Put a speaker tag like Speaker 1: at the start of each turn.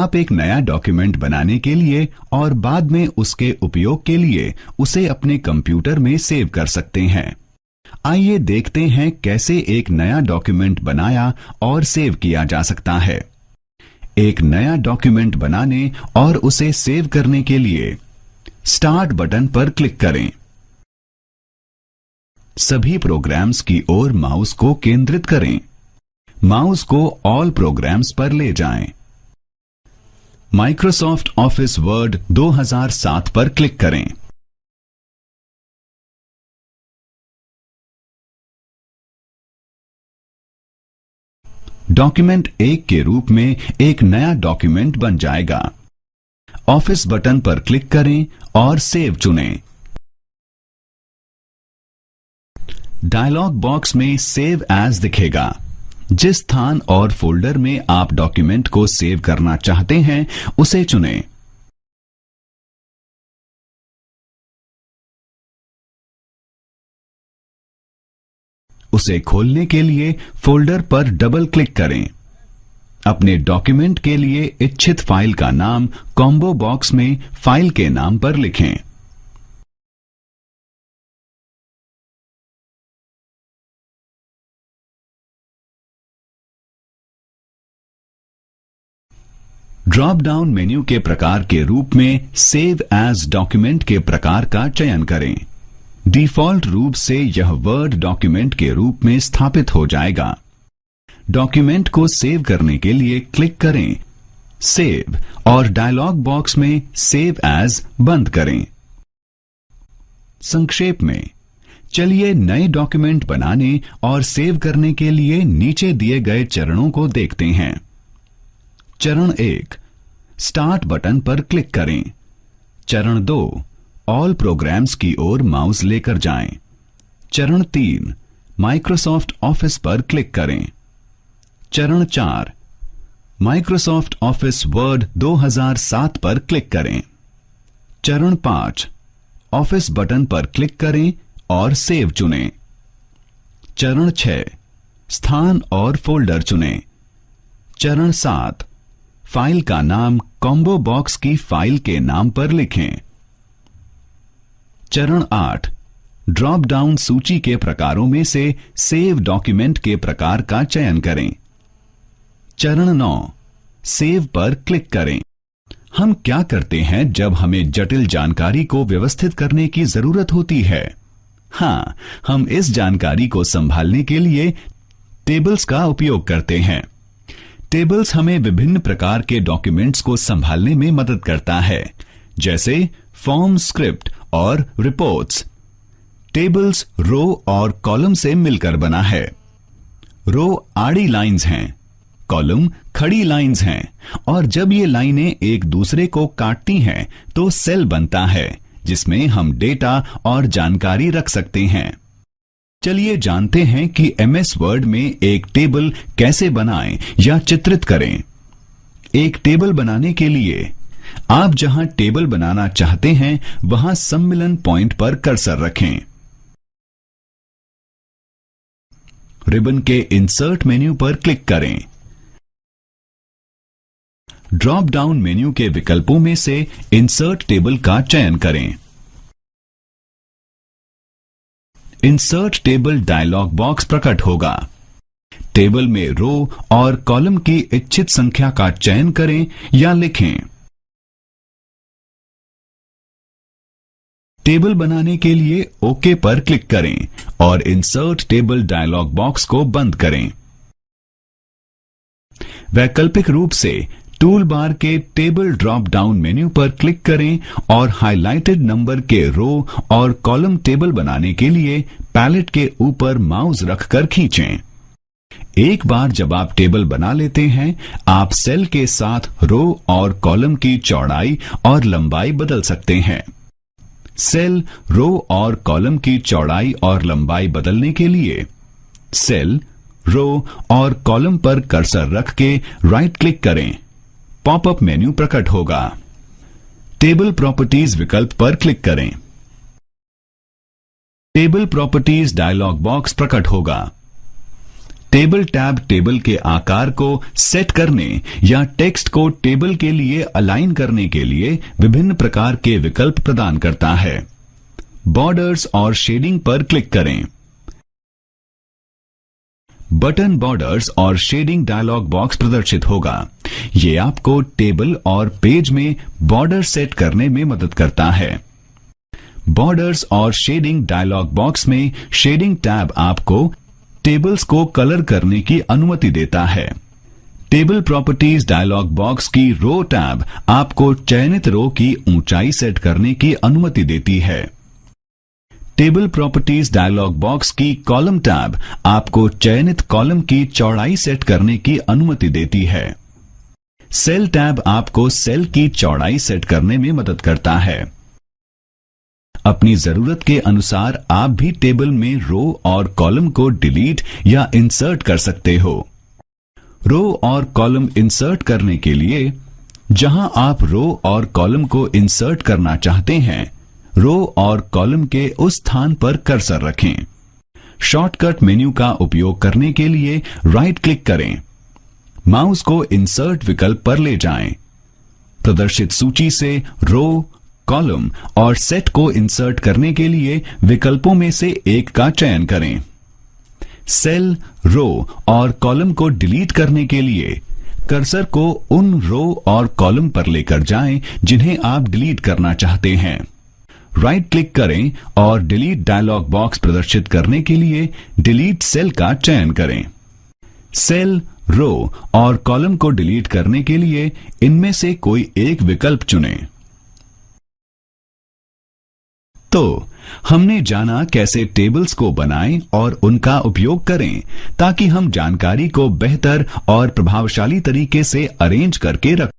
Speaker 1: आप एक नया डॉक्यूमेंट बनाने के लिए और बाद में उसके उपयोग के लिए उसे अपने कंप्यूटर में सेव कर सकते हैं। आइए देखते हैं कैसे एक नया डॉक्यूमेंट बनाया और सेव किया जा सकता है। एक नया डॉक्यूमेंट बनाने और उसे सेव करने के लिए स्टार्ट बटन पर क्लिक करें। सभी प्रोग्राम्स की ओर माउस को केंद्रित करें। माउस को ऑल प्रोग्राम्स पर ले जाएं। माइक्रोसॉफ्ट ऑफिस वर्ड 2007 पर क्लिक करें। डॉक्यूमेंट 1 के रूप में एक नया डॉक्यूमेंट बन जाएगा। ऑफिस बटन पर क्लिक करें और सेव चुनें। डायलॉग बॉक्स में सेव एज दिखेगा। जिस स्थान और फोल्डर में आप डॉक्यूमेंट को सेव करना चाहते हैं उसे चुनें। उसे खोलने के लिए फोल्डर पर डबल क्लिक करें। अपने डॉक्यूमेंट के लिए इच्छित फाइल का नाम कॉम्बो बॉक्स में फाइल के नाम पर लिखें। ड्रॉप डाउन मेन्यू के प्रकार के रूप में सेव एज डॉक्यूमेंट के प्रकार का चयन करें। डिफॉल्ट रूप से यह वर्ड डॉक्यूमेंट के रूप में स्थापित हो जाएगा। डॉक्यूमेंट को सेव करने के लिए क्लिक करें, सेव और डायलॉग बॉक्स में सेव एज बंद करें। संक्षेप में, चलिए नए डॉक्यूमेंट बनाने और सेव करने के लिए नीचे दिए गए चरणों को देखते हैं। चरण 1, स्टार्ट बटन पर क्लिक करें। चरण 2, ऑल प्रोग्राम्स की ओर माउस लेकर जाएं। चरण 3, माइक्रोसॉफ्ट ऑफिस पर क्लिक करें। चरण 4, माइक्रोसॉफ्ट ऑफिस वर्ड 2007 पर क्लिक करें। चरण 5, ऑफिस बटन पर क्लिक करें और सेव चुनें। चरण 6, स्थान और फोल्डर चुनें। चरण 7, फाइल का नाम कॉम्बो बॉक्स की फाइल के नाम पर लिखें। चरण 8, ड्रॉप डाउन सूची के प्रकारों में से सेव डॉक्यूमेंट के प्रकार का चयन करें। चरण 9, सेव पर क्लिक करें। हम क्या करते हैं जब हमें जटिल जानकारी को व्यवस्थित करने की जरूरत होती है? हाँ, हम इस जानकारी को संभालने के लिए टेबल्स का उपयोग करते हैं। टेबल्स हमें विभिन्न प्रकार के डॉक्यूमेंट्स को संभालने में मदद करता है, जैसे फॉर्म, स्क्रिप्ट और रिपोर्ट्स। टेबल्स रो और कॉलम से मिलकर बना है। रो आड़ी लाइंस हैं, कॉलम खड़ी लाइंस हैं, और जब ये लाइनें एक दूसरे को काटती हैं तो सेल बनता है जिसमें हम डेटा और जानकारी रख सकते हैं। चलिए जानते हैं कि एमएस वर्ड में एक टेबल कैसे बनाएं या चित्रित करें। एक टेबल बनाने के लिए आप जहां टेबल बनाना चाहते हैं वहां सम्मिलन पॉइंट पर कर्सर रखें। रिबन के इंसर्ट मेन्यू पर क्लिक करें। ड्रॉप डाउन मेन्यू के विकल्पों में से इंसर्ट टेबल का चयन करें। इंसर्ट टेबल डायलॉग बॉक्स प्रकट होगा। टेबल में रो और कॉलम की इच्छित संख्या का चयन करें या लिखें। टेबल बनाने के लिए ओके पर क्लिक करें और इंसर्ट टेबल डायलॉग बॉक्स को बंद करें। वैकल्पिक रूप से टूल बार के टेबल ड्रॉप डाउन मेन्यू पर क्लिक करें और हाइलाइटेड नंबर के रो और कॉलम टेबल बनाने के लिए पैलेट के ऊपर माउस रखकर खींचें। एक बार जब आप टेबल बना लेते हैं, आप सेल के साथ रो और कॉलम की चौड़ाई और लंबाई बदल सकते हैं। सेल, रो और कॉलम की चौड़ाई और लंबाई बदलने के लिए सेल, रो और कॉलम पर कर्सर रख के राइट क्लिक करें। पॉपअप मेन्यू प्रकट होगा। टेबल प्रॉपर्टीज विकल्प पर क्लिक करें। टेबल प्रॉपर्टीज डायलॉग बॉक्स प्रकट होगा। टेबल टैब टेबल के आकार को सेट करने या टेक्स्ट को टेबल के लिए अलाइन करने के लिए विभिन्न प्रकार के विकल्प प्रदान करता है। बॉर्डर्स और शेडिंग पर क्लिक करें। बटन बॉर्डर्स और शेडिंग डायलॉग बॉक्स प्रदर्शित होगा। ये आपको टेबल और पेज में बॉर्डर सेट करने में मदद करता है। बॉर्डर्स और शेडिंग डायलॉग बॉक्स में शेडिंग टैब आपको टेबल्स को कलर करने की अनुमति देता है। टेबल प्रॉपर्टीज डायलॉग बॉक्स की रो टैब आपको चयनित रो की ऊंचाई सेट करने की अनुमति देती है। टेबल प्रॉपर्टीज डायलॉग बॉक्स की कॉलम टैब आपको चयनित कॉलम की चौड़ाई सेट करने की अनुमति देती है। सेल टैब आपको सेल की चौड़ाई सेट करने में मदद करता है। अपनी जरूरत के अनुसार आप भी टेबल में रो और कॉलम को डिलीट या इंसर्ट कर सकते हो। रो और कॉलम इंसर्ट करने के लिए जहां आप रो और कॉलम को इंसर्ट करना चाहते हैं, रो और कॉलम के उस स्थान पर कर्सर रखें। शॉर्टकट मेन्यू का उपयोग करने के लिए राइट क्लिक करें। माउस को इंसर्ट विकल्प पर ले जाएं। प्रदर्शित सूची से रो, कॉलम और सेट को इंसर्ट करने के लिए विकल्पों में से एक का चयन करें। सेल, रो और कॉलम को डिलीट करने के लिए कर्सर को उन रो और कॉलम पर लेकर जाएं जिन्हें आप डिलीट करना चाहते हैं। राइट क्लिक करें और डिलीट डायलॉग बॉक्स प्रदर्शित करने के लिए डिलीट सेल का चयन करें। सेल, रो और कॉलम को डिलीट करने के लिए इनमें से कोई एक विकल्प चुनें। तो हमने जाना कैसे टेबल्स को बनाएं और उनका उपयोग करें ताकि हम जानकारी को बेहतर और प्रभावशाली तरीके से अरेंज करके रख